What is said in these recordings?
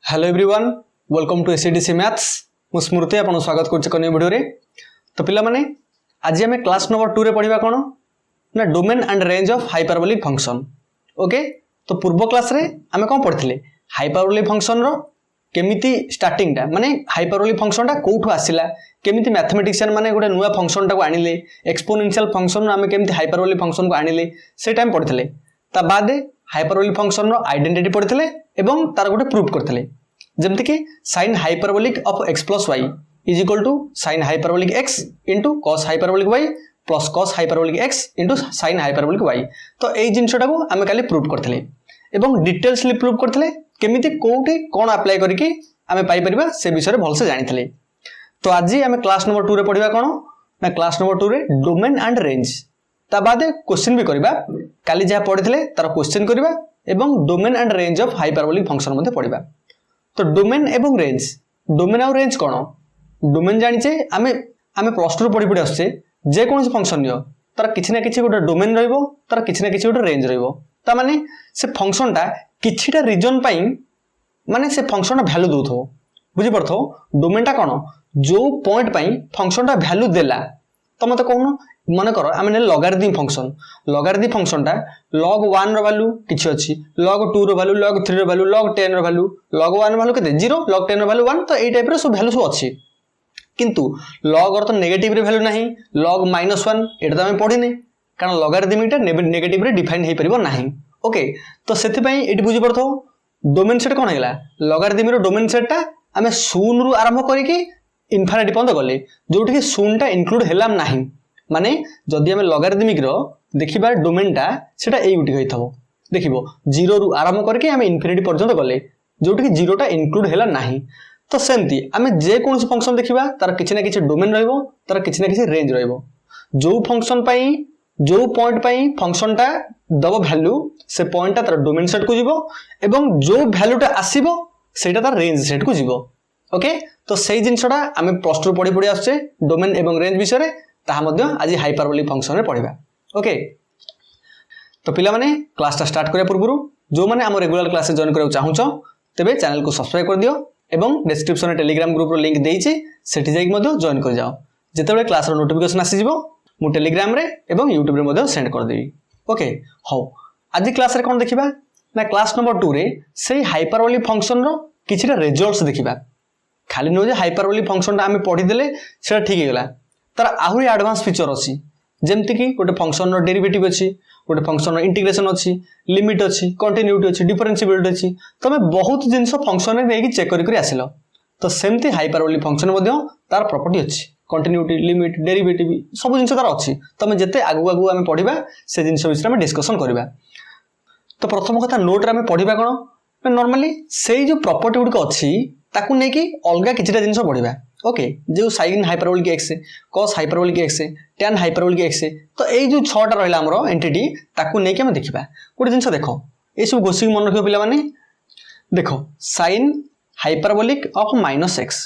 Hello everyone, welcome to ACDC maths. मु स्मृति आपन स्वागत करछि कने वीडियो रे। तो पिला माने आज हमें क्लास नंबर 2 रे पढिबा कोन ना domain and range of hyperbolic function. Okay, तो पूर्व क्लास रे हमें कोन पढिथिले हाइपरबोलिक फंक्शन रो केमिति स्टार्टिंग टा माने हाइपरबोलिक फंक्शन टा कोठु आसिला, केमिति मैथमेटिशियन माने गोटे नुवा फंक्शन टा को आनिले, एक्सपोनेंशियल फंक्शन हमें केमिति हाइपरबोलिक फंक्शन को आनिले से टाइम पढिथिले। ता बाद हाइपरबोलिक फंक्शन रो आइडेंटिटी पढिथिले एवं तार गोटे प्रूफ करथिले, जेमति कि sin hyperbolic of x plus y is equal to sin hyperbolic x into cos hyperbolic y plus cos hyperbolic x into sin hyperbolic y। तो एई जिंसटा को हमें काली प्रूफ करथिले एवं डिटेल्सली प्रूफ करथिले केमिति कोठी कोन अप्लाई करिकि हमें पाई परिबा से विषय रे भलसे जानिथिले। तो आज हमें क्लास नंबर 2 रे पढिबा कोन ना क्लास नंबर 2 रे डोमेन एंड रेंज, ता बाद क्वेश्चन भी करबा, काली जा पढिथिले तार क्वेश्चन करबा एवं domain and range of hyperbolic function मध्ये पढिबा। तो डोमेन एवं रेंज, डोमेन और रेंज कोन? डोमेन जानिचे आमे प्लस 2 पढि पढि आछे जे कोनसे फंक्शन नियो तार किछि ना किछि गोटे डोमेन रहइबो, तार किछि ना किछि गोटे रेंज रहइबो। ता माने से फंक्शन टा किछिटा रीजन पई माने से फंक्शन टा वैल्यू दोथो, बुझि परथो। डोमेन टा कोन? जो पॉइंट पई फंक्शन टा वैल्यू देला। तो मते कोन मन कर आमे लॉगरिथम फंक्शन, लॉगरिथम फंक्शन टा log 1 रो वैल्यू किछि अछि, log 2 रो वैल्यू, log 3 रो वैल्यू, log 10 रो वैल्यू, log 1 वैल्यू केते 0, log 10 रो वैल्यू 1। तो एई टाइप रो सब वैल्यू सब अछि, किंतु log और तो नेगेटिव रे वैल्यू नाही, log -1 एटा तो हम पढिने कारण लॉगरिथम इटा नेगेटिव रे डिफाइन हे परिबो नाही। ओके, तो सेति पई एटी बुझि परथो डोमेन सेट कोन हेला, लॉगरिथम रो डोमेन सेट टा हमें 0 रु आरंभ करिकि इनफिनिटी पर्यंत गले, जोठी कि 0 टा इंक्लूड हेला नाही। माने जदि हमें लॉगरिथमिक रो देखिबा डोमेन टा सेटा एई उठी होइथबो, देखिबो 0 रु आरंभ करके हमें इनफिनिटी पर्यंत गले, जोठी कि 0 टा इंक्लूड हेला नाही। तो सेमती हमें जे कोनसे फंक्शन देखिबा तार किछि ना किछि डोमेन रहइबो, तार किछि ना किछि रेंज रहइबो। जो फंक्शन पई जो पॉइंट पई फंक्शन टा दबो वैल्यू, से पॉइंट टा तार डोमेन सेट को जिवो एवं जो वैल्यू टा आसीबो सेटा तार रेंज सेट को जिवो। ओके, तो सेही जिंसटा हमें प्लस 2 पढि पढि आछे डोमेन एवं रेंज विषय रे, ताहा मध्य आज हाइपरबोलिक फंक्शन रे पढिबा। ओके, तो पिला माने क्लास टा स्टार्ट करिया पूर्वरु जो माने हम रेगुलर क्लास जॉइन करबा चाहूछो तबे चैनल को सब्सक्राइब कर दियो एवं डिस्क्रिप्शन रे टेलीग्राम ग्रुप रो लिंक देइछि, सेठी जाई मध्य जॉइन कर जाओ। जेतेबेले क्लास रो नोटिफिकेशन आसी जिवो मु टेलीग्राम रे एवं यूट्यूब रे मध्य सेंड कर देबी। ओके, हो आज क्लास रे कोन देखिबा ना क्लास नंबर 2 रे सेही हाइपरबोलिक फंक्शन रो किछिटा रिजल्ट्स देखिबा। खाली नो जे हाइपरबोलिक फंक्शन ता हमें पढि देले सेटा ठीक हेला, तार आहुरी एडवांस फीचर अछि, जेमति कि गोटे फंक्शन रो डेरिवेटिव अछि, गोटे फंक्शन रो इंटीग्रेशन अछि, लिमिट अछि, कंटिन्यूटी अछि, डिफरेंशिएबिलिटी अछि। तमे बहुत जिंस फंक्शन रे नेकी चेक करि आसिलो। तो सेमति हाइपरबोलिक फंक्शन मध्य तार प्रॉपर्टी अछि, कंटिन्यूटी, लिमिट, डेरिवेटिव सब जिंस तार अछि। तमे जते आगु आगु हम पढिबा से जिंस विषय में डिस्कशन करिबा। तो प्रथम कथा नोट रे हम पढिबा कोन नॉर्मली सेही जो प्रॉपर्टी गुड को अछि ताकू नेकी अलगा किछिटा जिंस पढिबा। ओके, जो sin hyperbolic x, cos hyperbolic x, tan hyperbolic x, तो एई जो 6टा रहला हमरो एंटिटी ताकू नेकी हम देखिबा। गोटे जिंस देखो ए सब गोसी मन रखियो पिला माने, देखो sin हाइपरबोलिक ऑफ -x,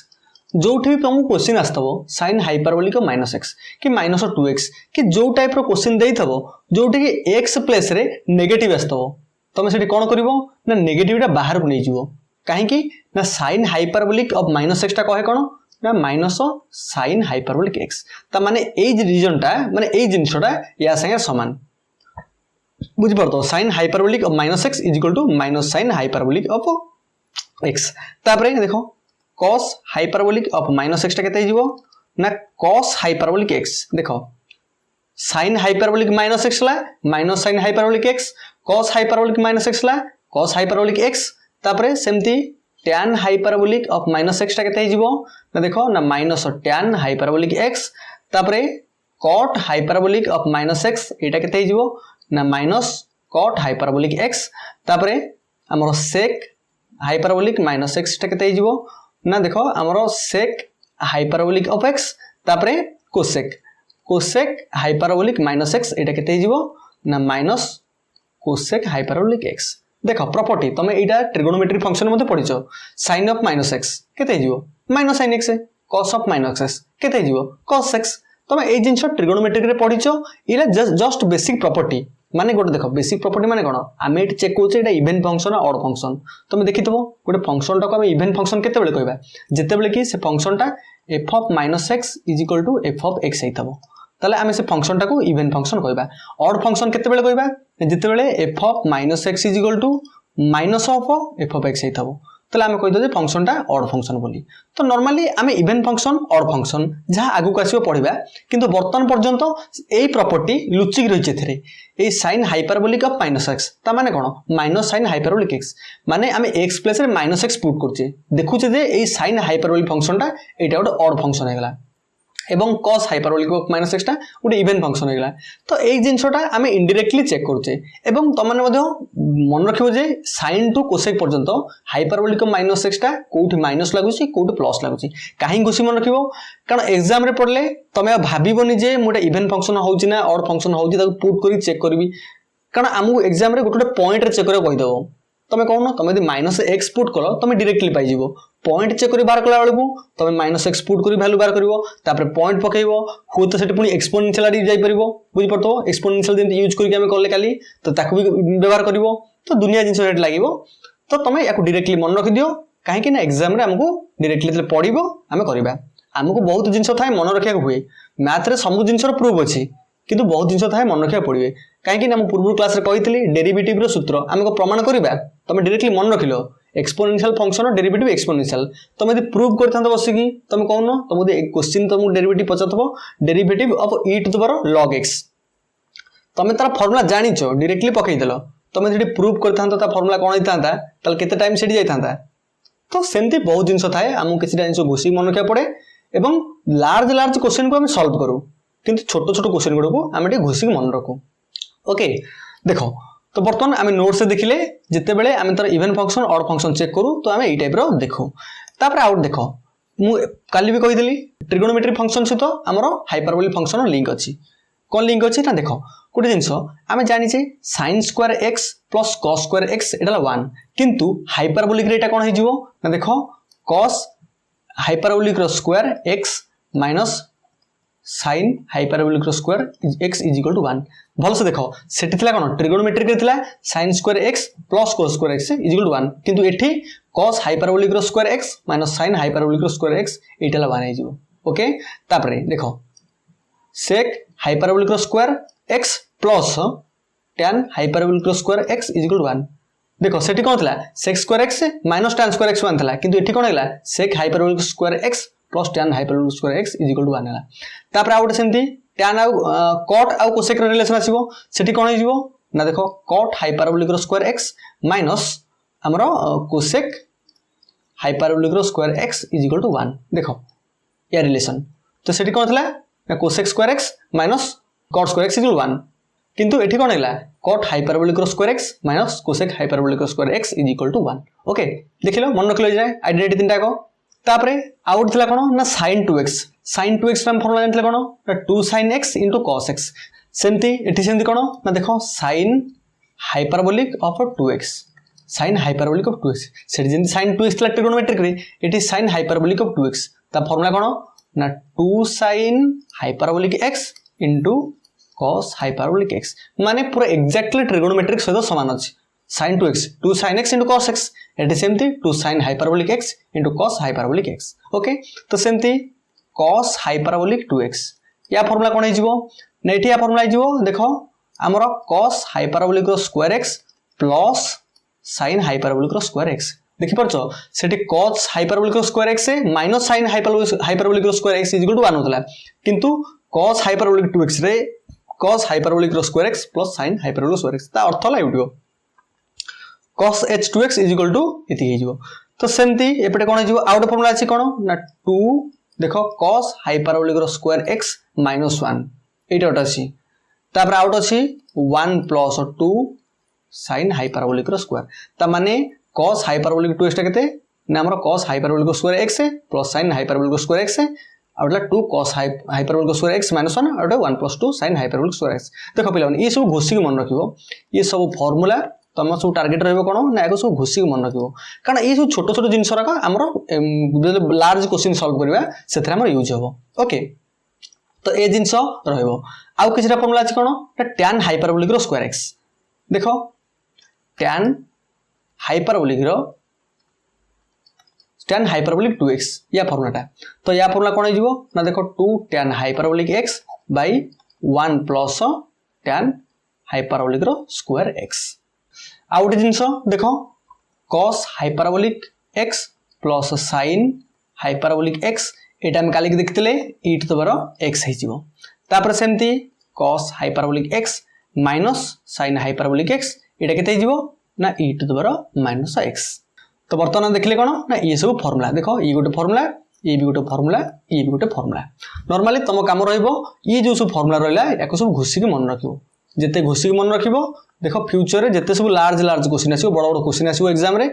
जोठी भी तुमको क्वेश्चन आस्तबो sin हाइपरबोलिक ऑफ -x कि -2x कि जो टाइप रो क्वेश्चन देइथबो जोठी कि x प्लेस रे नेगेटिव आस्तबो, तमे सेठी कोन करिवो ना नेगेटिवटा बाहर को नै जिवो। काहे कि ना sin हाइपरबोलिक ऑफ -x टा कहे कोन ना माइनस sin हाइपरबोलिक x, ता माने एई रीजन टा माने एई जिंसटा या संगे समान, बुझि परतो। sin hyperbolic of -x is equal to minus sin hyperbolic of x। तापरे देखो cos हाइपरबोलिक ऑफ -x टा केते जिवो ना cos हाइपरबोलिक x। देखो sin हाइपरबोलिक -x ला minus sin hyperbolic x, cos hyperbolic -x ला cos हाइपरबोलिक x। तापरे सेमती tan हाइपरबोलिक ऑफ -x टा केते जिवो ना देखो ना माइनस tan हाइपरबोलिक x। तापरे cot हाइपरबोलिक ऑफ -x एटा केते जिवो ना माइनस cot हाइपरबोलिक x। तापरे हमरो sec हाइपरबोलिक -x टा केते जिवो ना देखो हमरो sec हाइपरबोलिक ऑफ x। तापरे cosec हाइपरबोलिक -x एटा केते जिवो ना माइनस cosec हाइपरबोलिक x। देखो प्रॉपर्टी तमे एटा ट्रिगोनोमेट्री फंक्शन मध्ये पढिचो, sin ऑफ -x केते जिवो minus sin x, cos of -x केते जिवो cos x। तमे ए जिंस ट्रिगोनोमेट्री रे पढिचो, इला जस्ट बेसिक प्रॉपर्टी माने गोटे देख बेसिक प्रॉपर्टी माने कोन आमे एटी चेक करछे एटा इवन फंक्शन ऑड फंक्शन तुम देखिथबो गोटे फंक्शन टाको आमे इवन फंक्शन केते बेले कहबा जेते बेले कि से फंक्शन टा f of -x = f of x हेतबो ताले आमे से फंक्शन टाको इवन फंक्शन कहबा ऑड फंक्शन केते बेले कहबा जेते बेले f of -x = -of f of x हेतबो ताले आमे कहि दो जे फंक्शन टा ऑड फंक्शन बोली तो नॉर्मली आमे इवन फंक्शन ऑड फंक्शन जहा आगु आसीबो पढिबा किंतु वर्तमान पर्यंत एई प्रॉपर्टी लुचिक रहिचे थेरे ए sin हाइपरबोलिक ऑफ -x ता माने कोन माइनस sin हाइपरबोलिक x माने आमे x प्लेस रे -x पुट करछे देखुचे जे ए sin हाइपरबोलिक फंक्शन टा एटा गोटे ऑड फंक्शन हेगला एवं cos हाइपरबोलिक ऑफ -x टा गोटे इवन फंक्शन हेगला तो एई जिंसटा आमे इनडायरेक्टली चेक करछे एवं तमने मध्ये मन रखिबो जे sin टू cosec पर्यंत हाइपरबोलिक ऑफ -x टा कोठी माइनस लागुची कोठी प्लस लागुची काहे घुसी मन रखिबो कारण एग्जाम रे पढले तमे भाबिबोनी जे मोटा इवन फंक्शन होउची ना ऑड फंक्शन होउची ताको पुट करी चेक करबी कारण हमहु एग्जाम रे गोटे पॉइंट रे चेक करे कहि देबो तमे कहू ना तमे -x पुट करो तमे डायरेक्टली पाइ जिवो पॉइंट चेक करी बार कला बेलकू तमे -x पुट करी वैल्यू बार करिवो तापर पॉइंट पकेइवो हो तो सेठी पुनी एक्सपोनेंशियल आडी जाई परिवो बुझि परतो एक्सपोनेंशियल जेंति यूज करी हम करले काली तो ताकू भी व्यवहार करिवो तो दुनिया जिंस रेट लागिवो तो तमे याकू डायरेक्टली मन रखि दियो काहे कि ना एग्जाम रे हमकू डायरेक्टली तले पढिबो हमें करबा हमकू बहुत जिंस थाए मन रखिया हुए मैथ रे सब जिंस रो प्रूफ अछि किंतु बहुत जिंस थाए मन रखिया पड़िबे काहे कि ना हम पूर्व क्लास रे कहितली डेरिवेटिव रो सूत्र हमको प्रमाण करबा तमे डायरेक्टली मन रखिलो एक्सपोनेंशियल फंक्शन और डेरिवेटिव एक्सपोनेंशियल तुम यदि प्रूव करथांत बसिकी तुम कहून तुम यदि एक क्वेश्चन तुम डेरिवेटिव पचातबो derivative of e to the power log x तुम तार फार्मूला जानिचो डायरेक्टली पकई देलो तुम यदि प्रूव करथांत ता फार्मूला कोन हितांता तल केते टाइम सेठी जाइथांता तो सेमती बहुत जिंस थाए हमु किछटा जिंस घुसी मन रखिया पड़े एवं लार्ज लार्ज क्वेश्चन को हम सॉल्व करू किंतु छोट छोट क्वेश्चन गुडको हम एटी घुसी मन रखू ओके देखो तो बर्तमान आम नोट से देखिले जिते बेले आम तार even function odd function check करू तो आम एई टाइप रो देखू तापर आउट देखो मु काली भी कहिदली ट्रिगोनोमेट्री फंक्शन सहित हमरो हाइपरबोलिक फंक्शन लिंक अछि कोन लिंक अछि ना देखो कोटे जिंस आम जानि जे sin square x plus cos square x एटा 1 किंतु हाइपरबोलिक रे एटा कोन हे जिवो ना देखो cos हाइपरबोलिक रो square x minus sin hyperbolic रो स्क्वायर x = 1 भल से देखो सेठी थिला कोन ट्रिगोनोमेट्रिक रे थिला sin square x plus cos square x = 1 किंतु एठी cos हाइपरबोलिक रो square x minus sin hyperbolic रो स्क्वायर x एटा 1 हे जिवो ओके तापरे देखो sec हाइपरबोलिक रो square x plus tan hyperbolic रो स्क्वायर x = 1 देखो सेठी कोन थिला sec square x minus tan square x 1 थिला किंतु एठी कोन हेला sec hyperbolic square x plus tan hyperbolic square x = 1 हेला तापर आउट सेमती tan आउ cot आउ cosec रो रिलेशन आसीबो सेठी कोन हे जिवो ना देखो cot हाइपरबोलिक रो स्क्वायर x माइनस हमरो cosec हाइपरबोलिक रो स्क्वायर x = 1 देखो या रिलेशन तो सेठी कोन थिला ना cosec square x minus cot square x = 1 किंतु एठी कोन हेला cot हाइपरबोलिक रो square x minus cosec hyperbolic रो स्क्वायर x = 1 ओके देखिलो मन रखलो जाय आइडेंटिटी तीनटा को तापरे आउट थिला कोन ना sin 2x हम फॉर्मूला जानथिले कोन ना 2 sin x * cos x सेमती एठी सेमती कोन ना देखो sin hyperbolic of 2x sin hyperbolic of 2x सेठी जेंति sin 2x थिला ट्रिगोनोमेट्रिक रे एठी sin हाइपरबोलिक ऑफ 2x ता फॉर्मूला कोन ना 2 sin hyperbolic x * cos hyperbolic x माने पूरा एग्जैक्टली ट्रिगोनोमेट्रिक सहित समान अछि sin 2x 2 sin x * cos x eighty सेमती 2 sin hyperbolic x * cos hyperbolic x okay तो सेमती cos हाइपरबोलिक 2x या फार्मूला कोन हे जिवो ने एठी या फार्मूला जिवो देखो हमरो cos हाइपरबोलिक रो square x plus sin hyperbolic रो स्क्वायर x देखि परछो सेठी cos हाइपरबोलिक रो स्क्वायर x से माइनस sin हाइपरबोलिक रो स्क्वायर x = 1 होतला किंतु cos हाइपरबोलिक 2x रे cos हाइपरबोलिक रो square x plus sin hyperbolic square x ता अर्थ ला उठिबो cos h2x = एति हे जिवो तो सेमती एपटे कोन हे जिवो आउट फार्मूला अछि कोन ना 2 देखो cos हाइपरबोलिक रो स्क्वायर x - 1 एटा अछि तापर आउट अछि 1 प्लस 2 sin हाइपरबोलिक रो स्क्वायर ता माने cos हाइपरबोलिक 2x टा केते ना हमरो cos हाइपरबोलिक रो square x plus sin hyperbolic रो स्क्वायर x आउटला 2 cos हाइपरबोलिक रो स्क्वायर x - 1 आउट 1 plus 2 sin hyperbolic square x देखो पिलावन ये सब घोसी के मन रखिबो ये सब फार्मूला तम सब टार्गेट रहबो कोन ना एको सब घोसी के मन रखिबो कारण ये सब छोट छोट जिंस रका हमरो लार्ज क्वेश्चन सॉल्व करबा सेथरा हमर यूज होबो ओके तो ए जिनस रहइबो आउ किछटा फार्मूला अछि कोन tan हाइपरबोलिक रो स्क्वायर x देखो tan हाइपरबोलिक 2x या फार्मूलाटा तो या फार्मूला कोन हिजबो ना देखो 2 tan hyperbolic x by 1 plus tan hyperbolic रो स्क्वायर x आउ गोटे जिनस देखो cos hyperbolic x plus sin hyperbolic x एटा हम काली देखथिले e to the power x हिजिबो तापर सेमती cos hyperbolic x minus sin hyperbolic x एटा केते हिजिबो ना e to the power minus x तो वर्तमान देखले कोन ना ये सब फार्मूला देखो ये गोटे फार्मूला ये भी गोटे फार्मूला ये भी गोटे फार्मूला नॉर्मली तम काम रहइबो ये जो सब फार्मूला रहला याको सब घुसी के मन रखिबो जेते घुसी के मन रखिबो देखो फ्यूचर रे जेते सब लार्ज क्वेश्चन आसीबो बड़ बड़ क्वेश्चन आसीबो एग्जाम रे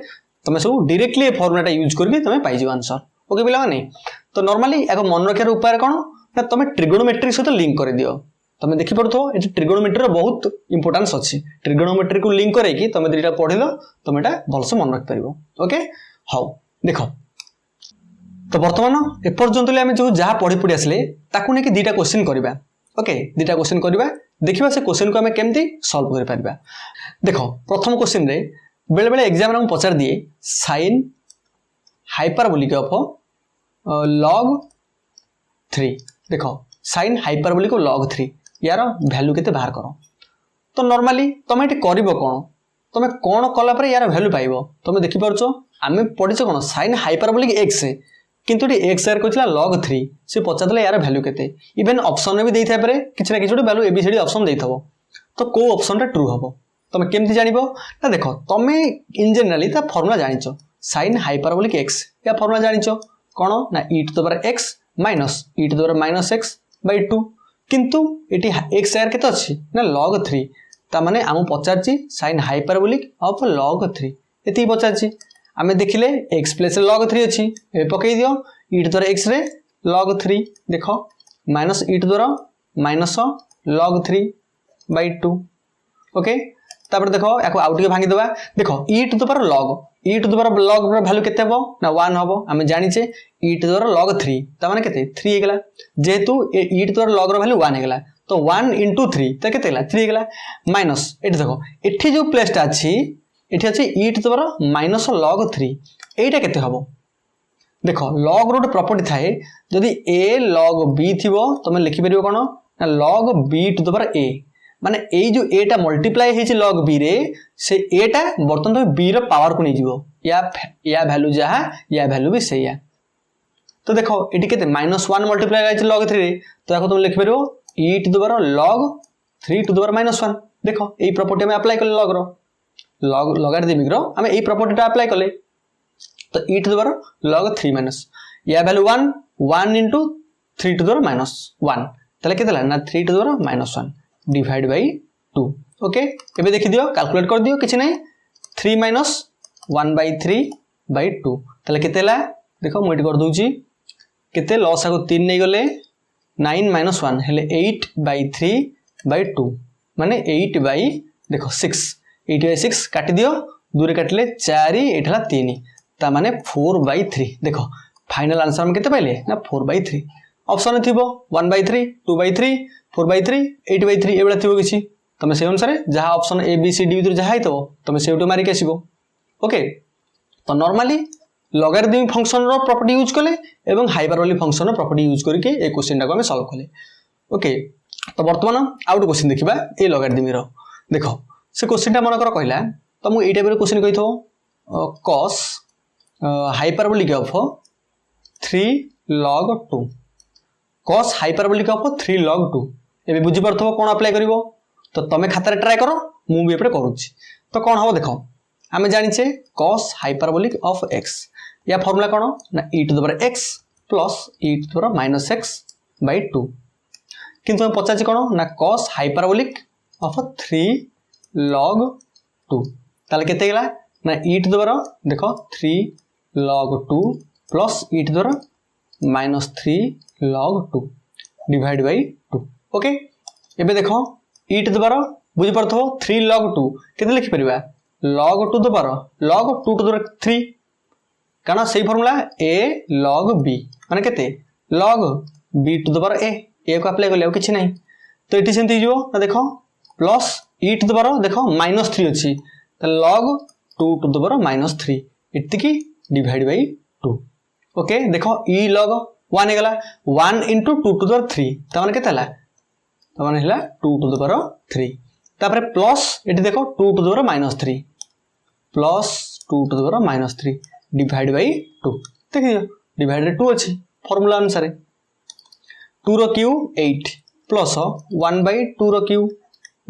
तमे सब डायरेक्टली ए फार्मूलाटा यूज करके तमे पाइ जिवो आंसर ओके पिला माने तो नॉर्मली याको मन रखियार उपाय कोन ना तमे ट्रिगोनोमेट्री सहित लिंक कर दियो तमे देखि पड़थो ए ट्रिगोनोमेट्री रो बहुत इंपोर्टेंस अछि ट्रिगोनोमेट्री को लिंक करे कि तमे दिटा पढिलो तमे एटा भलसे मन रख परिबो ओके हाउ देखो तो वर्तमान ए पर्यंत ले हम जो जहा पढि पढि आसले ताकू ने कि दीटा क्वेश्चन करबा ओके दीटा क्वेश्चन करबा देखिबा से क्वेश्चन को हम केमती सॉल्व कर परबा देखो प्रथम क्वेश्चन रे बेले बेले एग्जाम रे हम पचार दिए sin हाइपरबोलिक ऑफ log 3 देखो sin हाइपरबोलिक log 3 यार वैल्यू केते बाहर करो तो नॉर्मली तमे एटी करबो कोन तमे कोन कला पर यार वैल्यू पाइबो तमे देखि परछो आमे पढिछो कोन sin हाइपरबोलिक x किंतु x यार कोचला log 3 से पचादले यार वैल्यू केते इवन ऑप्शन में भी देई थाय पारे किछ ना किछ वैल्यू एबीसीडी ऑप्शन देइथबो तो को ऑप्शन टा ट्रू हबो तमे केमति जानिबो ना देखो तमे इन जनरली ता फार्मूला जानिछो sin हाइपरबोलिक x या फार्मूला जानिछो कोन ना e to the power x minus e to the power minus x by 2 किंतु एटी x यार केते अछि ना log 3 ता माने हम पचारची sin हाइपरबोलिक ऑफ log 3 एति पचारची आमे देखिले x प्लस log 3 अछि ए पकई दियो e to the power x रे log 3 देखो minus e to the power minus log 3 by 2 okay तापर देखो याको आउट के भांगी देबा देखो e to the power log रो वैल्यू केते हबो ना 1 हबो हमें जानि छे e to the power log 3 ता माने केते 3 हेगला जेहेतु e to the power log रो वैल्यू 1 हेगला तो 1 into 3 ता केते हेगला 3 हेगला माइनस एठी देखो एठी जो प्लेसटा अछि एठी अछि e to the power minus log 3 एटा केते हबो देखो log रो प्रॉपर्टी थाए जदी a log b थिबो तमे लिखि परिबो कोन ना log b to the power a माने ए जो a टा मल्टीप्लाई हेछि log b रे से a टा बर्तन तो b रो पावर को नै जिवो या वैल्यू जहा या वैल्यू भी सही है तो देखो एटी केते -1 मल्टीप्लाई हेछि log 3 रे तो याको तुम लिखि परिबो e to the power log 3 to the power -1 देखो एई प्रॉपर्टी में अप्लाई करले log रो log लॉगरिथमिक रो हम एई प्रॉपर्टी टा अप्लाई करले तो e to the power log 3 minus या value 1 into 3 to the power -1 तले केतेला ना 3 to the power -1 divide by 2 okay एबे देखि दियो कैलकुलेट कर दियो किछ नै 3 minus 1 by 3 by 2 तले केतेला देखो मोइट कर दोची केते लॉस आको 3 नै गले 9 minus 1 हेले 8 by 3 by 2 माने 8 by देखो 6 8 by 6 काटि दियो दूरे काटले 4 एठला 3 ता माने 4 by 3 देखो फाइनल आंसर हम केते पाइले ना 4 by 3 ऑप्शन थिबो 1 by 3 2 by 3 4 by 3 8 by 3 एबेला थिबो किछि तमे से अनुसार जहा option A B C D भीतर जहा हितबो तमे सेउटो मारि के आसीबो ओके तो नॉर्मली लॉगरिथमिक फंक्शन रो प्रॉपर्टी यूज करले एवं हाइपरबोलिक फंक्शन रो प्रॉपर्टी यूज करके ए क्वेश्चन को हम सॉल्व करले ओके तो वर्तमान आउट क्वेश्चन देखिबा ए लॉगरिथमिक रो देखो से क्वेश्चन टा मन कर कहला तो मु ए टाइप रो क्वेश्चन कहिथो cos hyperbolic of 3 log 2 cos hyperbolic of 3 log 2 एबे बुझी परथबो कोन अप्लाई करिवो तो तमे खाता रे ट्राई करो मु भी एपरे करूची तो कोन हो देखो हमें जानि छे cos हाइपरबोलिक ऑफ x या फार्मूला कोन ना e to the power x plus e to the power minus x by 2 किंतु हम पचाछि कोन ना cos हाइपरबोलिक ऑफ 3 log 2 ताले केते गेला ना e टू द पावर देखो 3 log 2 plus e to the power minus 3 log 2 divide by 2 okay एबे देखो e टू द पावर बुझी परथो 3 log 2 केते लिखि परिबा log 2 the power log 2 to the power 3 काना सही फार्मूला a log b माने केते log b to the power a ए को अप्लाई कले किसी ना तो ये सेमती हो देख plus e to the power देख -3 अच्छी log 2 टू द पावर -3 इतकी डिवाइड बाई 2 ओके देख ई log 1 होगा 1 इंटू 2 टू द पावर 3 तमाने केते हला तमाने हला 2 टू द पावर 3 तापर प्लस ये देख 2 to the power -3 plus 2 to the power -3 divide by 2 देखिए डिवाइड 2 अच्छी फॉर्मूला अनुसार 2 रो क्यूब 8 प्लस 1 बाई 2 रो क्यूब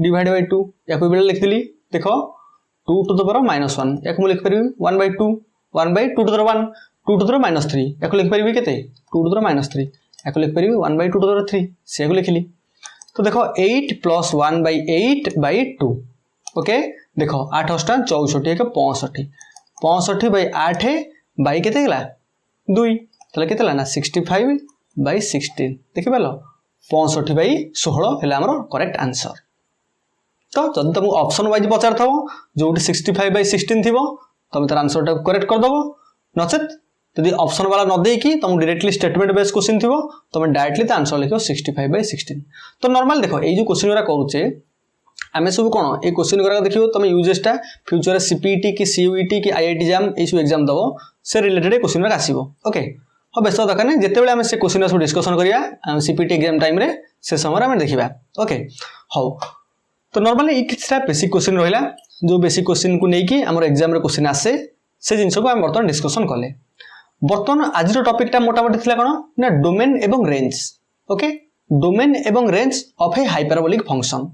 डिवाइड बाई 2 या कोई बेले लिख दिली देख 2 टू द पावर -1 या को लिख परिबी 1 by 2 1 by 2 to the power 1 2 to the power -3 या को लिख परिबी केते 2 टू द पावर -3 या को लिख परिबी 1 बाई 2 टू द पावर 3 से को लिखली तो देखो 8 प्लस 1 बाई 8 बाई 2 ओके देखो 8 अष्टा 64 के 65 65 बाई 8 बाई केते गेला 2 तले केते ला ना 65 बाई 16 देखि पालो 65 बाई 16 हेला हमर करेक्ट आंसर तो जब तुम ऑप्शन वाइज पचार थो जो 65 बाई 16 थी तुम तार आंसर टा करेक्ट कर दबो नचेत यदि ऑप्शन वाला न दे कि तुम डायरेक्टली स्टेटमेंट बेस्ड क्वेश्चन थी तुम डायरेक्टली तो आंसर लिखो 65 बाई 16 तो नॉर्मल देखो ये जो क्वेश्चन गुरा करूचे आमे सब कौन ये क्वेश्चन गुरा देखियो तुम यूजेसटा फ्यूचर सीपीटी की सीयूईटी की आईआईटी एग्जाम ये सब एग्जाम दबो से रिलेटेड क्वेश्चन गुरा आसीबो ओके हाँ व्यस्त दरकार नहीं जिते बड़े आम से क्वेश्चन सब डिस्कसन करिया सीपीटी एग्जाम टाइम रे से समय आम देखा ओके हाउ तो नॉर्मली ये किछटा बेसिक क्वेश्चन रहिला जो बेसिक क्वेश्चन को लेकिन आम एग्जाम रे क्वेश्चन आसे से जिनस को आम बर्तमान डिस्कसन कले बर्तमान आज टॉपिक टा मोटामोटी थिला कोन ना डोमेन एवं रेंज ओके डोमेन एवं range of a hyperbolic function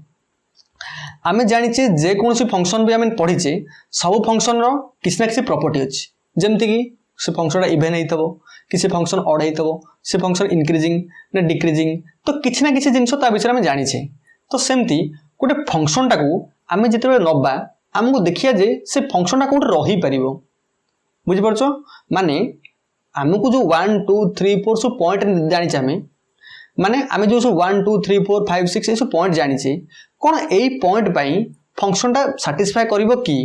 आमे जानिचे जे कोनसी फंक्शन भी आमे पढिचे सब फंक्शन रो किछ ना किछ प्रॉपर्टी अछि जेमति कि से फंक्शन इवेन हेतबो किसी फंक्शन ऑड हेतबो से फंक्शन इंक्रीजिंग ना डिक्रीजिंग तो किछ ना किछ जिंस ता विषय में जानिचे तो सेमती गोटे फंक्शन टाकू आमे जिते नबा आमको देखिया जे से फंक्शन टा कोट रही परिबो बुझि परछो माने आमको जो 1 2 3 4 सब पॉइंट जानिचे माने आमे जो 1 2 3 4 5 6 ये सब पॉइंट जानिचे कोन एई पॉइंट पई फंक्शन टा सैटिस्फाई करिवो की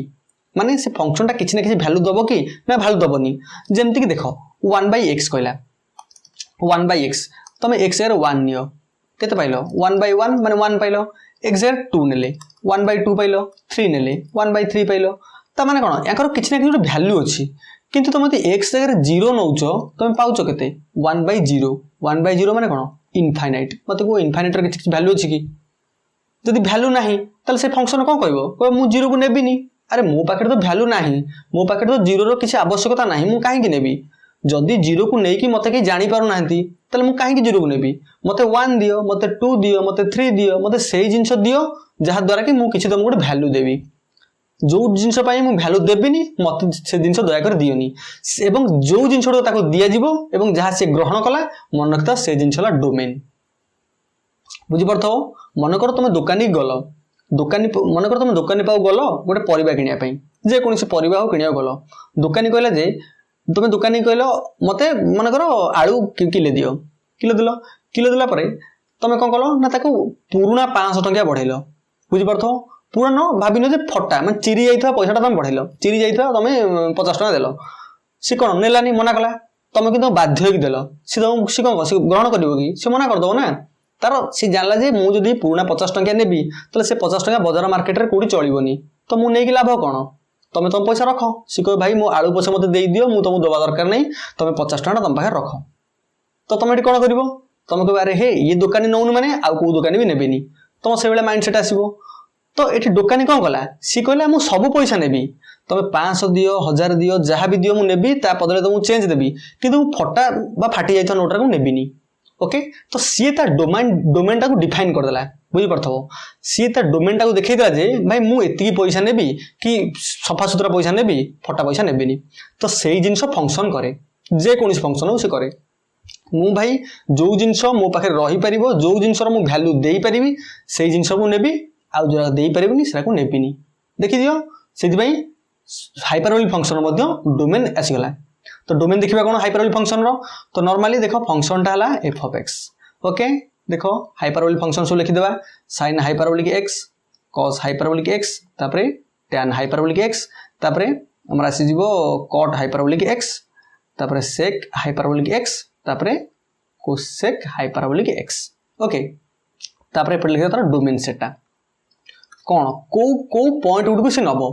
माने से फंक्शन टा किछ ना किछ वैल्यू दबो कि ना वैल्यू दबोनी जेमति कि देखो 1/x कहला 1/x तमे x रे 1 नियो केते पाइलो 1/1 माने 1 पाइलो x रे 2 नेले 1/2 पाइलो 3 नेले 1/3 पाइलो त माने कोन याकर किछ ना किछ वैल्यू अछि किंतु तुम x जगह 0 नउचो तुम पाउचो केते 1/0 1/0 माने कोन इनफाइनाइट मते को इनफाइनाइट रे किछ वैल्यू अछि कि जदि वैल्यू नाही तले से फंक्शन कोन कहबो को मु 0 को नेबिनी अरे मो पाखे तो वैल्यू नाही मो पाखे तो 0 रो किछ आवश्यकता नाही मु काहे कि नेबी जदि 0 को नै कि मते कि जानि पारु नाहंती तले मु काहे कि 0 को नेबी मते 1 दियो मते 2 दियो मते 3 दियो मते सेही जिंस दियो जहा द्वारा कि मु किछ तुमको गोटे वैल्यू देबी जो जिंस पई मु वैल्यू देबिनी मते से जिंस दया कर दियोनी एवं जो जिंस ताको दिया जिवो एवं जहा से ग्रहण कला मन रखता से जिंसला डोमेन बुझि परथो मन कर तुम दुकानी गलो दुकानी मन कर तुम दुकानी पाऊ गलो गोटे परिबा किनिया पई जे कोनसे परिबा हो किनिया गलो दुकानी कहला जे तुम दुकानी कहलो मते मन कर आलू किले दियो किलो दिला परे तुम कोन कलो ना ताको पुराना 500 टंका बढ़ेलो बुझि परथो पुरानो भाबिनो जे फटा माने चिरी जाइथवा पैसाटा तुम बढ़ेलो चिरी जाइथवा तुम 50 टका देलो से कोन नेलानी मना कला तुम किंतु बाध्य होई देलो से तुम से कोन ग्रहण करबो कि से मना कर दो ना तार सी जानला जे मु जदी पुराना 50 टका नेबी तले से 50 टका बाजार मार्केट रे कोडी चलिबोनी तो मु नै कि लाभ कोन तुम तुम पैसा रख सी कह भाई मो आलू पैसा मते देई दियो मु तुम दबा दरकार नै तुम 50 टका तुम पाखे रख तो तुम एटी कोन करिवो तुम कहबो अरे हे ये दुकानी नौनी माने आ को दुकानी भी नेबेनी तुम से बेला माइंड सेट आसीबो तो एटी दुकानी कोन कला सी कहला मु सब पैसा नेबी तुम 500 दियो 1000 दियो जहा भी दियो मु नेबी ता बदले तुम चेंज देबी किंतु फटा बा फाटी जाइथो नोट रा को नेबिनी ओके तो सी ता डोमेन टा को डिफाइन कर देला बुझि परथबो सी ता डोमेन टा को देखै देला जे भाई मु एतिकी पैसा नेबी कि सफा सुतरा पैसा नेबी फटा पैसा नेबिनी तो सेही जिंस फंक्शन करे जे कोनिस फंक्शन हो से करे मु भाई जो जिंस मो पाखे रही परिबो जो जिंस रो मु वैल्यू देई परिबी सेही जिंस को नेबी आ जो देई परिबिनी सेरा को नेबिनी देखि दियो सेति भाई हाइपरबोलिक फंक्शन मध्ये डोमेन आसी गला तो डोमेन देखिबा कोन हाइपरबोलिक फंक्शन रो तो नॉर्मली देखो फंक्शन टा हला f ऑफ x ओके देखो हाइपरबोलिक फंक्शन सो लिखि देबा sin hyperbolic x cos hyperbolic x तापरे tan हाइपरबोलिक x तापरे हमरा आसी जीवो cot हाइपरबोलिक x तापरे sec हाइपरबोलिक x तापरे cosec हाइपरबोलिक x ओके तापर एपटे लिखा तार डोमेन सेटा कौन को पॉइंट गुड को से नब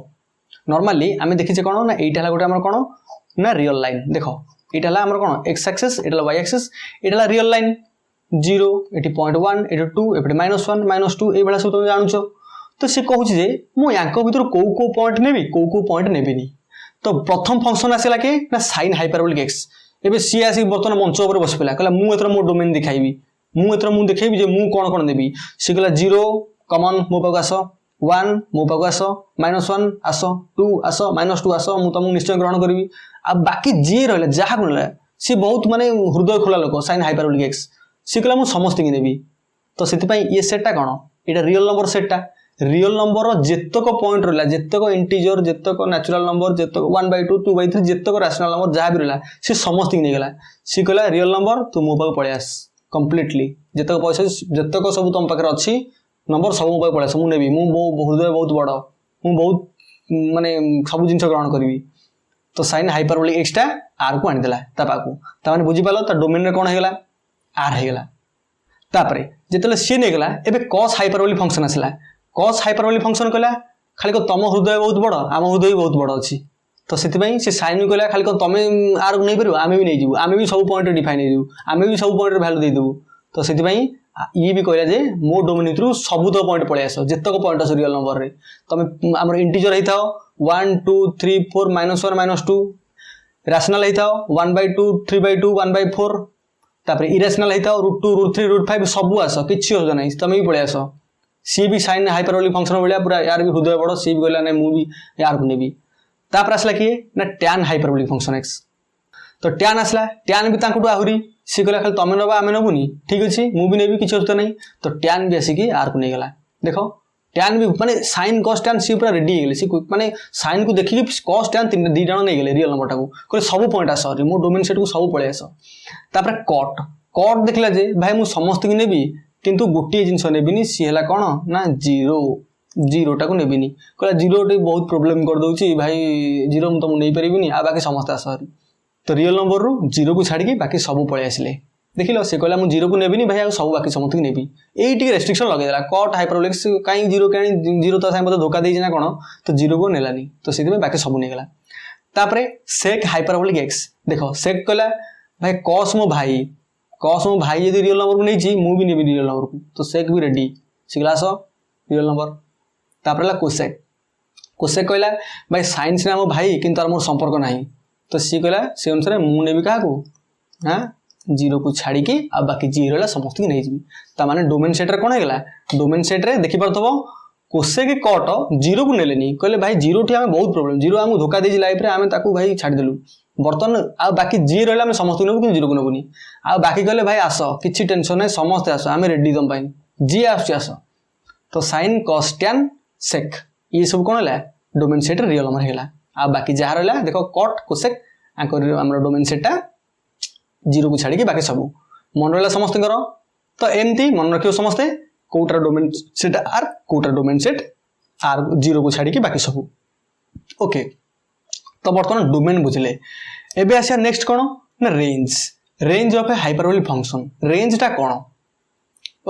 नॉर्मली आम देखीचे कौन ना यहाँ गोटे आम कौन ना रियल लाइन देख यहाँ आम कौन एक्स एक्सेस यहाँ वाई एक्सेस यहाँ रियल लाइन 0 ये 0.1 ये 2 एपटे -1 -2 ये सब तुम जानूच तो सी कहूँ जे मुझे भर कौ पॉइंट नेबी कौ पॉइंट नेबिनी तो प्रथम फंक्शन आसला कि ना साइन हाइपरबोलिक एक्स एबे सी आसी बर्तमान मंच उपर बस पड़ा कहला मु एथर मो डोमेन दिखाइबी मु एथर मु देखेबी जे मु कोन कोन देबी सी कहला 0 कॉमन मो पाक आस 1 मो पाक आस -1 आस 2 आस -2 आस मु तुमको निश्चय ग्रहण करबी आ बाकी जी रहला जहा कोला सी बहुत माने हृदय खोला लोक साइन हाइपरबोलिक एक्स सी कहला मु समस्त की नेबी तो सेति पई ये सेटटा कोन एटा रियल नंबर सेटटा रियल नंबर जेतक पॉइंट रहा जेतक इंटीजर जेतक नेचुरल नंबर जेतक 1/2 2/3 जेतक रैशनल नंबर जहाँ भी रहा सी समस्त की नहीं सी कहला रियल नंबर तू मो पाक पड़े आस कंप्लीटली जेतक पैसा जेतक सब तुम पाखे अच्छी नंबर सब मो पाक पड़े आस मुझे नेबी मो हृदय बहुत बड़ मु बहुत माने सब जिन ग्रहण करी तो साइन हाइपरबोलिक एक्सटा आर को आनीदेला ता पाकू ताने बुझीपाल ता डोमेन रे कौन होगला आर होगला तापरे जेतले सी नेगला एबे कॉस हाइपरबोलिक फंक्शन आसला कॉस हाइपरबोलिक फंक्शन कहला खाली को तुम हृदय बहुत बड़ आम हृदय बहुत बड़ अच्छी तो से साइन भी कहला खाली को तुम आर को नहीं पार आम भी नहीं आम भी सब पॉइंट डिफाइन हो आम भी सब पॉइंट वैल्यू देदेबू तो से ये भी कहला जे मो डोमेन भितर सबूत पॉइंट पलि आस जितक पॉइंट आस रियल नंबर रे तुम आम इंटीजर होता 1 2 3 4 -1 -2 रैशनल होता 1/2 3/2 1/4 तापर इरेशनल होता √2 √3 √5 सब आस किसी असुविधा नहीं तुम भी पलि आस सी भी साइन हाइपरबोलिक फंक्शन भाया पूरा यार भी हृदय बड़ सी भी कहला ना मुझे यार को नेबी तापर आसला किए ना टैन हाइपरबोलिक फंक्शन एक्स तो टैन आसला टैन भी तांकुटू आहुरी सी कहला खाली तुम नबा आम नबुनी ठीक अच्छे मुझे नेबी किसी असुविधा नहीं तो टैन भी आसिकी आर को नहीं गला देख टैन भी माने साइन कॉस टैन सी पूरा रेडी हो गले माने साइन को देखिए कॉस टैन दी जन नहीं गले रियल नंबर टाको कहले सब पॉइंट आस मो डोमेन सेट को सब पलि आस तापर कट कट देखला जे भाई मु समस्त की नेबी किंतु गोटे जिनस नेबिनी सी है कौन ना जीरोटा को नेबिनी कहला जीरो बहुत प्रोब्लेम कर दूची भाई जीरो मुझे तुमको नहीं पारिनी आ बाकी समस्त आस तो रियल नंबर रू जीरो को छाड़ी बाकी सब पलि आसिले देख लो सी कहला मुझे जीरो को नेबिनी भाई आ सब बाकी समस्त की नेबी ये रेस्ट्रिक्शन लगे कट हाइपरबोलिक कहीं जीरो कहीं जीरो तो मतलब धोखा देना ना कौन तो जीरो को नेलानी तो से बाकी सब नहीं गला तापर सेक हाइपरबोलिक एक्स देख सेक कहला भाई कस मो भाई यदि रियल नंबर को नहीं मुझे नेबी रियल नंबर को तो सेक भी रेडी सी क्लास रियल नंबर तापर कोसेक कोसेक कहला भाई साइन सीना मो भाई किंतु मोर संपर्क ना तो सी कहला से अनुसार मुझे नेबी क्या हाँ जीरो को छाड़ी आ बाकी जी रहा समस्त की नहीं जी डोमेन सेट रे कौन होगा डोमेन सेट रे देखी पार्थ कोसेक कट जीरो को नेलेनी कहले भाई जीरो टी आम बहुत प्रोब्लेम जीरो आमको धोखा देजी लाइफ रे आम ताकू भाई छाड़देलु बर्तमान आ बाकी जी रहा आम समस्त नबू कि जीरो को नबुनी आ बाकी कहले भाई आस किसी टेंशन नहीं समस्त आस आम रेडी तुम जी आस तो साइन कॉस टैन सेक ये सब कौन है डोमेन सेट रियल नंबर होगा आ बाकी जहाँ रहा देख कट कोसेक आम डोमेन सेटा जीरो को छाड़ी बाकी सब मन रहा समस्त तो एमती मन रखियो समस्ते कोटार डोमेन सेट आर कोटार डोमेन सेट आर जीरो को छाड़ी बाकी सब ओके तो बर्तमान डोमेन बुझले एबे आसिया नेक्स्ट कौन ना range of a hyperbolic function रेंजटा कौन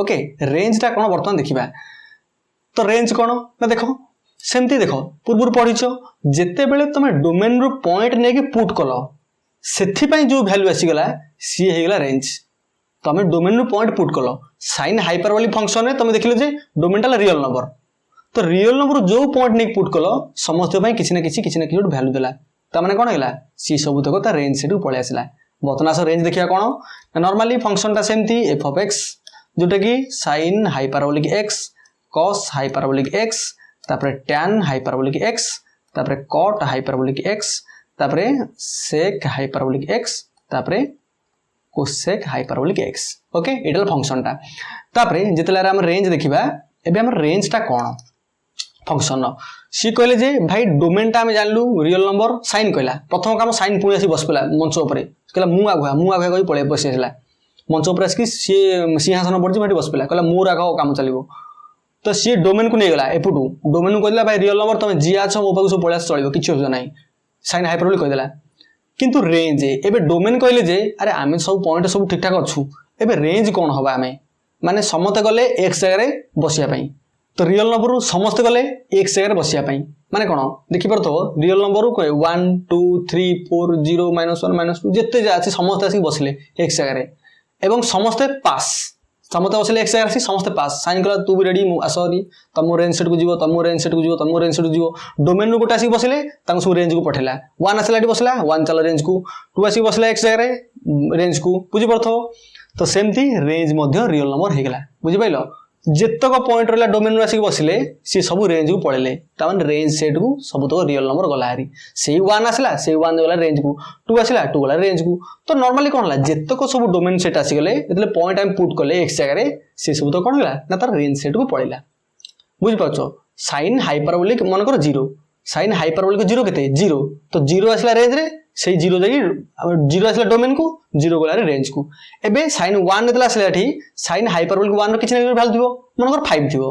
ओके रेंजटा कौन बर्तमान देखा तो रेंज कौन ना देख सेमती देख पूर्व पढ़ीच जिते बेले तुम डोमेन रू पॉइंट नहीं पुट कल से जो वैल्यू आसीगला सी होगा रेंज तुम डोमेन रू पॉइंट पुट कल साइन हाइपरबोलिक फंक्शन में तुम देखिल डोमेनटा रियल नंबर तो रियल नंबर जो पॉइंट नहीं पुट कल समस्त किसी ना किसी गोटे वैल्यू देला ताने कौन होगा सी सब तक रेंज से पलि आसला बर्तमान आस रेंज देखा कौन नॉर्मली फंक्शनटा सेमती एफ ऑफ एक्स जोटा कि sine hyperbolic x cos hyperbolic x तापर टैन हाइपरबोलिक एक्स तापर कट हाइपरबोलिक एक्स तापर सेक हाइपरबोलिक एक्स तापर कोसेक हाइपरबोलिक एक्स ओके एटा फंक्शनटा तापर जितले आम रेंज देखा एबे आम रेंजटा कौन फंक्शन सी कहले जे भाई डोमेनटा आम जानलु रियल नंबर साइन कहला प्रथम काम साइन पुणी आसी बस पड़ा मंच उपर कहला मु आघुआ कही पड़े बस आसला मंच उपर आसिक सी सिंहासन पड़ी बस पड़ा कहला मोर आग काम चलो तो सी डोमेन को नहीं गला एपटू डोमेन को कहला भाई रियल नंबर तुम जी आछ मो पाक सब पलि चलो किसी असुविधा नहीं साइन हाइपरबोलिक कहीदेला किंतु रेंज एबे डोमेन कहले जे अरे आम सब पॉइंट सब ठीक ठाक अच्छू एबे रेंज कौन हम आम माने समस्ते गले x जगह बसिया पई तो रियल नंबर रु समस्ते गले x जगह बसिया पई माने कोन देखि परथो रियल नंबर रु 1 2 3 4 0 -1 -2 जत्ते जा अछि समस्ते आसी बसले x जगह एवं समस्ते पास समस्ते बसले x जगह आसी समस्ते पास साइन कला तू भी रेडी आसरी तम रेंज सेट को जीवो तम रेंज सेट को जीवो तम रेंज सेट को जीवो डोमेन रु गोटा आसी बसले तांको सब रेंज को पठेला 1 आसला बसला 1 चला रेंज को 2 आसी बसला x जगह रेंज को बुझि परथो तो सेमती रेंज मध्य रियल नंबर हे गेला बुझि पाइलो जेतक पॉइंट रहला डोमेन रो आसी बसिले सी सब रेंज को पळेले ता माने रेंज सेट को सब तो रियल नंबर गला हारी सेही 1 आसला सेही 1 गला रेंज को 2 आसला 2 गला रेंज को तो नॉर्मली कोन होला जेतक सब डोमेन सेट आसी गले एतले पॉइंट हम पुट करले x जगह रे सी सब तो कोन होला ना तार रेंज सेट को पळेला बुझि पाछो sin हाइपरबोलिक मन कर 0 sin हाइपरबोलिक 0 केते 0 तो 0 आसला रेंज रे से 0 जगी 0 आसला डोमेन को 0 गला रेंज को एबे sin 1 नेतला आसला एठी sin हाइपरबोलिक 1 रो किछ नै वैल्यू दिबो मन कर 5 दिबो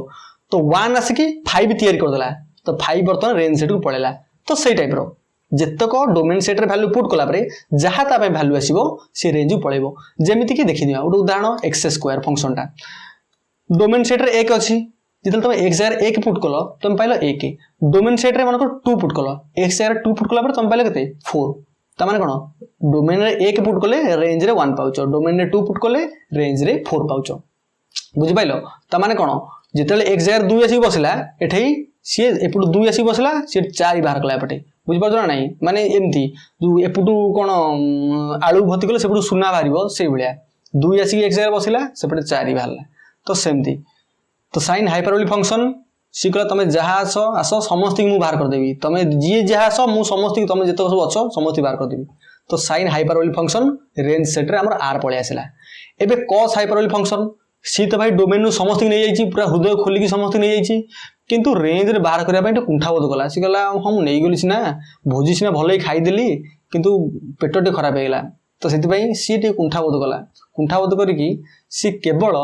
तो 1 आसी कि 5 तयारी कर देला तो 5 बर्तन रेंज सेट को पळेला तो सेही टाइप रो जेतक डोमेन सेट रे वैल्यू पुट कला परे जहा ता पे वैल्यू आसीबो से रेंज को पळेबो जेमिति कि देखि दिया उडा उदाहरण x² फंक्शन टा डोमेन सेट रे 1 अछि जितल तुम x जगह 1 पुट कलो तुम पाइलो 1 डोमेन सेट रे मन को 2 पुट कलो x जगह 2 पुट कला पर तुम पाइलो केते 4 ता माने कोन डोमेन रे 1 पुट कले रेंज रे 1 पाउचो डोमेन रे 2 पुट कले रेंज रे 4 पाउचो बुझि पाइलो ता माने कोन जितले x जगह 2 आसी बसला एठै सी एपुट 2 आसी बसला सी 4 बाहर कला एपटे बुझि पाजो ना नाही माने एमती जो एपुट कोन आळू भति कले सेपुट सुना बारिबो सेही भलिया 2 आसी x जगह बसला सेपटे 4 बाहरला तो सेमती तो sin हाइपरबोलिक फंक्शन सिकला तमे जहा आसो समस्त मु बाहर कर देबी तमे जे जहा आसो मु समस्त तमे जत सब अछो समस्त बाहर कर देबी तो sin hyperbolic function range set रे हमर r पळे आसिला एबे cos हाइपरबोलिक फंक्शन सी तो भाई डोमेन नु समस्त नै जाईची पूरा हृदय खोली की समस्त नै जाईची किंतु रेंज रे बाहर करिया पय कुंठाबोध कला सी कला हम नै गेली सिना भोजी सिना भलै खाई देली किंतु पेटटे खराब हेगला तो सेति पय सी टे कुंठाबोध करी की सी केवल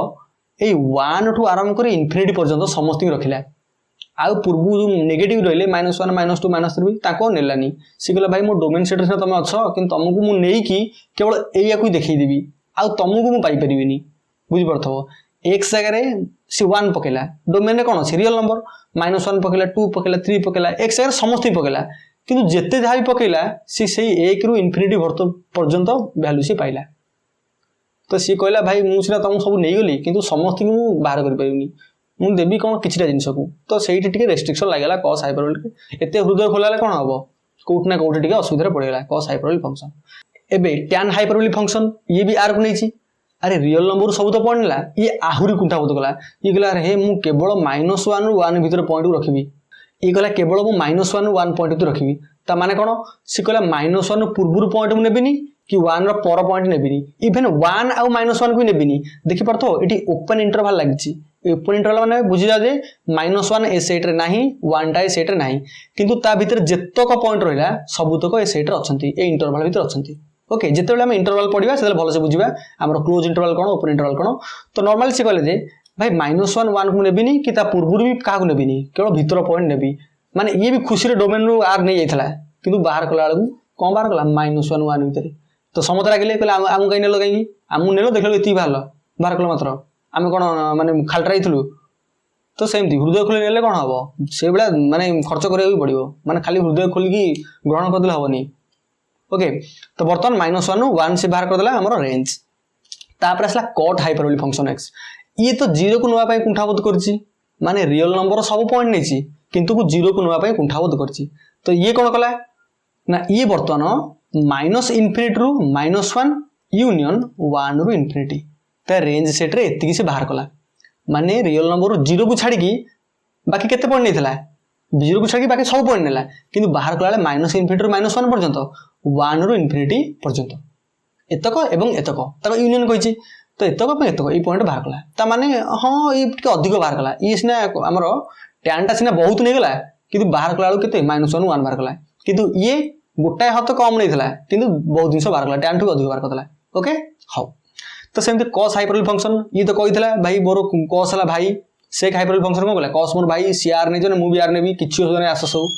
ए 1 टू आरंभ करी इन्फिनिटी पर्यंत समस्त रखिला आउ पूर्व जो नेगेटिव रहले -1 -2 -3 ताको नेलानी सी कहला भाई मो डोमेन सेट से तमे अछो किंतु तुमको मु नेई की केवल एया को देखै देबी आउ तुमको मु पाई परिबिनी बुझि परथो x जगह रे सी 1 पकेला डोमेन रे कोन सीरियल नंबर -1 पकेला 2 पकेला 3 पकेला x जगह समस्त पकेला किंतु जेते जहा भी पकेला सी सेही 1 रु इन्फिनिटी पर्यंत वैल्यू सी पाइला तो सी कहला भाई मु सिना तुम सब नै गली किंतु समस्त मु बाहर कर परिबिनी मु देबी कोन किछटा जिंस को तो सेही टिके रेस्ट्रिक्शन लागला cos हाइपरबोलिक एते हृदय खोलाले कोन हबो कोट ना कोट टिके असुविधा पड़ेला cos हाइपरबोलिक फंक्शन एबे tan हाइपरबोलिक फंक्शन ये भी r को नैची अरे रियल नंबर सब तो पड़ला ये आहुरी कुंठा बोध कला ये गला हे मु केवल -1 रु 1 भीतर पॉइंट को रखिबी ये गला केवल मु -1 रु 1 पॉइंट को रखिबी ता माने कोन सी कहला -1 पूर्व पॉइंट मु नेबिनी कि 1 रो पर पॉइंट नेबिनी इवन 1 आ -1 को नेबिनी देखि परतो एटी ओपन इंटरवल लागिची ओपन इंटरवल माने बुझि जा जे -1 ए सेट रे नाही 1 टा ए सेट रे नाही किंतु ता भीतर जेतक पॉइंट रहला सबुतक ए सेट रे अछंती ए इंटरवल भीतर अछंती ओके जेतेबेले हम इंटरवल पढिबा सेतेले भलो से बुझिबा हमर क्लोज इंटरवल कोन ओपन इंटरवल कोन तो नॉर्मली से कहले जे भाई -1 1 को नेबिनी कि ता पूर्वरु भी का को नेबिनी केवल भीतर पॉइंट नेबी माने ये भी खुशी रे डोमेन रो आर नै जाइथला किंतु बाहर कला वाला कोन बाहर कला -1 1 भीतर तो समत लागले कहले आम कहीं नेलो कहीं आम नेलो देखलो एती बाहर कल मात्र आम कोन माने खालटा रहितलु तो सेमती हृदय खोली नेले कोन हबो से बेला माने खर्च करिया भी पड़िबो माने खाली हृदय खोली की ग्रहण कर देला हबनी ओके तो बर्तन -1 रु 1 से बाहर कर देला हमर रेंज तापर असला cot हाइपरबोलिक फंक्शन x ये तो 0 को नवा पय कुंठाबोध करछि माने रियल नंबर सब पॉइंट नेछि किंतु को 0 को नवा पय कुंठाबोध करछि तो ये कोन कला ना ये बर्तन -∞ रु -1 यूनियन 1 रु इन्फिनिटी त रेंज सेट रे एतिकी से बाहर कला माने रियल नंबर 0 को छाडी की बाकी केते पॉइंट नेथला 0 को छाडी बाकी सब पॉइंट नेला किंतु बाहर कला -∞ रु -1 पर्यंत 1 रु इन्फिनिटी पर्यंत एतक एवं एतक तक यूनियन कहिछि तो एतक पे एतक ई पॉइंट बाहर कला त माने हां ई टिके अधिक बाहर कला ई सिना हमरो tan टा सिना बहुत नै गेला किंतु बाहर कला केते -1 1 बाहर कला किंतु ये गोटाए हाथ कम नहीं था किंतु बहुत जिन बाहर कला tan टू अधिक बाहर करला ओके हाउ तो सेमते cos हाइपरबोलिक फंक्शन ये तो कहितला भाई मोर cos हला भाई sec हाइपरबोलिक फंक्शन कोन कला cos मोर भाई cr नै जने मु भी r नेबी किछि होने आसो सब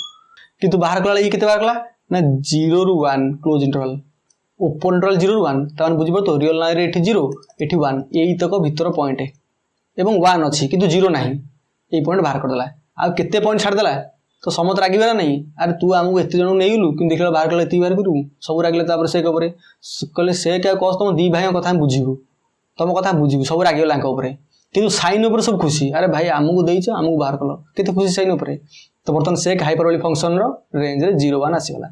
किंतु बाहर कला ये केते बाहर कला ना 0 रु 1 क्लोज इंटरवल ओपन इंटरवल 0 रु 1 तन बुझिबो तो रियल लाइन रे एठी 0 एठी 1 एई तक भीतर पॉइंट है एवं 1 अच्छी किंतु 0 नहीं ये पॉइंट बाहर करदेला आ केते पॉइंट छाड़देला तो समस्त रागिबे ना नहीं अरे तू आमको एत जन नहीं गलु कि देखला बाहर कले एति बाहर करू सब रागिले तापर से ऊपर कहले से क्या कह तुम दी भाई कथा बुझिबू तुम कथा बुझिबू सब रागिगला ऊपर किंतु साइन ऊपर सब खुशी अरे भाई आमको देइछ आमको बाहर कल केते खुशी साइन ऊपर तो बर्तमान सेक हाइपरबोलिक फंक्शन रो रेंज रे 0 1 आसीगला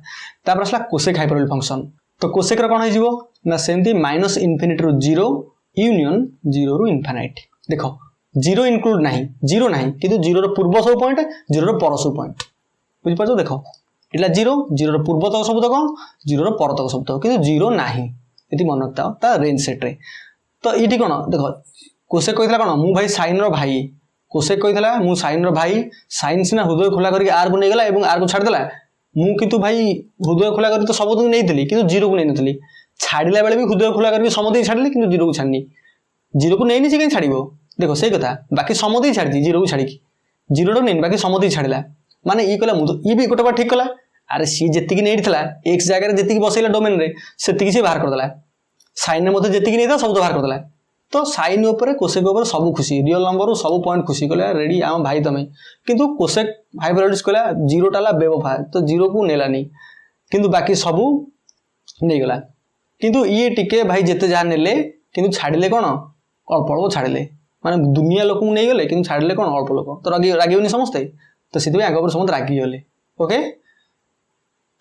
तापर असला कोसेक हाइपरबोलिक फंक्शन तो कोसेक रो कोन होई जिवो ना सेमती माइनस इनफिनिटी रो 0 यूनियन 0 रो इनफिनाइट देखो 0 इनक्लूड नहीं 0 नहीं किंतु 0 रो पूर्व सब पॉइंट 0 रो पर सब पॉइंट बुझि पाछो देखो इला 0 0 रो पूर्व तक शब्द को 0 रो पर तक शब्द किंतु 0 नहीं एति मन रखता ता रेंज सेट रे तो इठी कोन देखो कोसेक कहितला कोन मु भाई साइन रो भाई कोसेक कहितला मु साइन रो भाई साइन सिना हृदय खोला करके आर को नै गेला एवं आर को छाड़ देला मु किंतु भाई हृदय खोला करके तो सब तो नै थली किंतु 0 को नै नथली छाड़िला बेले भी हृदय खोला करके समते छाड़ली किंतु 0 को छाड़नी 0 को नै नि से के छाड़िबो देखो सही कथा बाकी समते छाड़ी 0 को छाड़ी 0 रो नै बाकी समते छाड़िला माने ई कला मु तो ई भी गोटे बार ठीक कला अरे सी जेति की नै थला x जगह रे जेति की बसैला डोमेन रे सेति की से बाहर कर देला साइन रे मते जेति की नै था सब तो बाहर कर देला तो साइन ऊपर कोसेक ऊपर सब खुशी रियल नंबर सब पॉइंट खुशी कहले रेडी आम भाई तमें किंतु कोसेक हाइपरबोलिक कहला 0 टाला बेवफा तो 0 को नेलानी किंतु बाकी सब नहीं गला किंतु ये टिके भाई जेते जा नेले किंतु छाड़िले कोन अल्प अल्प छाड़िले माने दुनिया लोक नहीं गले किंतु छाड़िले कोन अल्प लोक तो रागिबनी समस्ते तो सिधे आगे ऊपर समस्त रागी गले ओके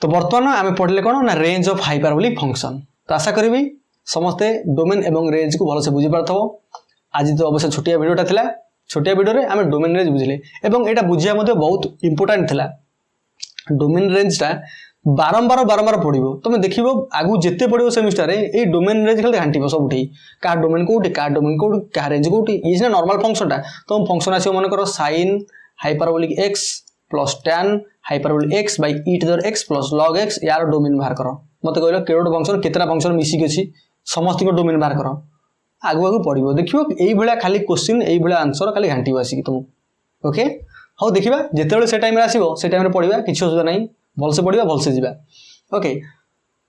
तो वर्तमान आम पढ़ले कोन ना रेंज ऑफ हाइपरबोलिक फंक्शन तो आशा करी समस्ते डोमेन एवं रेंज को भलसे बुझी पारथबो आज तो अवश्य छोटिया वीडियोटा थिला छोटिया वीडियो रे आमे डोमेन रेंज बुझिले एवं एटा बुझिया मध्ये बहुत इंपोर्टेंट थिला डोमेन रेंजटा बारंबार पढ़िबो तुम देखिबो आगु जेते पढ़िबो सेमिस्टर रे ए डोमेन रेंज खाली घांटीबो सबठी का डोमेन कोठी का रेंज कोठी ई ना नॉर्मल फंक्शनटा तो फंक्शन आसीबो मन करो sin hyperbolic x plus tan hyperbolic x by e to the x plus log x यार डोमेन बाहर करो मते कहलो केडो फंक्शन केतना फंक्शन मिसी के अछि समस्त को डोमेन बाहर करो आगु आगु पढ़िबो देखिबो एई भला खाली क्वेश्चन एई भला आंसर खाली घांटीबो आसी कि तुम ओके हो देखिबा जेतेबेले से टाइम रे आसीबो से टाइम रे पढ़िबा किछ असुविधा नहीं भल से पढ़िबा भल से जिबा ओके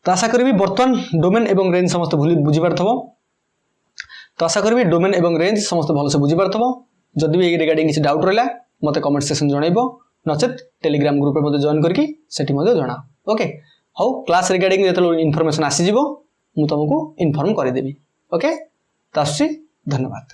तो आशा करबी वर्तमान डोमेन एवं रेंज समस्त बुझी पारथबो तो आशा करबी डोमेन एवं रेंज समस्त भल से बुझी पारथबो जदि भी रिगार्डिंग किछ डाउट रहला मते कमेंट सेक्शन जणाइबो नचेत टेलीग्राम ग्रुप रे मते जॉइन करके सेठी मते जणा ओके हो क्लास रिगार्डिंग जेतलो इन्फॉर्मेशन आसी जिवो मु तुमको इन्फॉर्म कर देबी ओके तो धन्यवाद।